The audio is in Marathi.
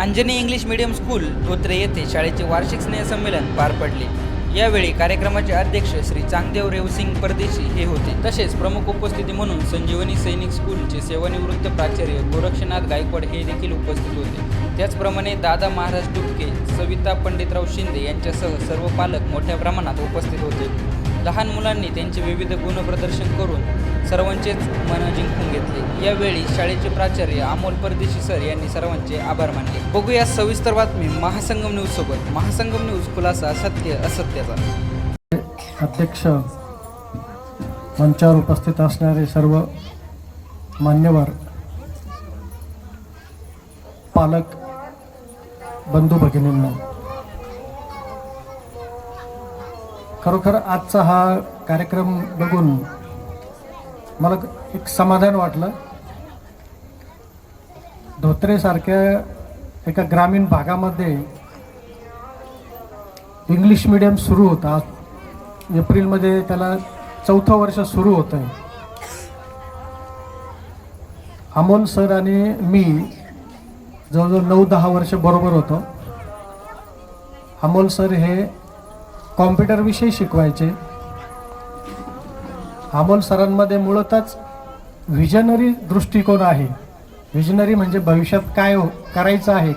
Anjani English medium school Dhotre येथे शाळेचे वार्षिक स्नेहसंमेलन पार पडले। यावेळी कार्यक्रमाचे अध्यक्ष श्री चांगदेव रेवसिंग परदेशी हे होते। तसेच प्रमुख उपस्थिती म्हणून संजीवनी सैनिक स्कूलचे सेवानिवृत्त प्राचार्य गोरक्षनाथ गायकवाड हे देखील उपस्थित होते। त्याचप्रमाणे दादा महाराज टुपके, सविता पंडितराव शिंदे यांच्यासह सर्व पालक मोठ्या प्रमाणात उपस्थित होते। लहान मुलांनी त्यांचे विविध गुणप्रदर्शन करून सर्वांचेच मन जिंकून घेतले। यावेळी शाळेचे प्राचार्य अमोल परदेशी सर यांनी सर्वांचे आभार मानले। बघूया सविस्तर बातमी महासंगम न्यूज सोबत। महासंगम न्यूज, खुलासा सत्य असत्याचा। अध्यक्ष, मंचावर उपस्थित असणारे सर्व मान्यवर, पालक बंधू भगिनींना, खरोखर आजचा हा कार्यक्रम बघून मला एक समाधान वाटलं। धोत्रेसारख्या एका ग्रामीण भागामध्ये इंग्लिश मीडियम सुरू होता। एप्रिलमध्ये त्याला 4थं वर्ष सुरू होतं आहे। अमोल सर आणि मी जवळजवळ 9-10 वर्ष बरोबर होतो। अमोल सर हे कॉम्प्युटरविषयी शिकवायचे। अमोल सरांमध्ये मुळातच व्हिजनरी दृष्टिकोन आहे। व्हिजनरी म्हणजे भविष्यात काय करायचं आहे,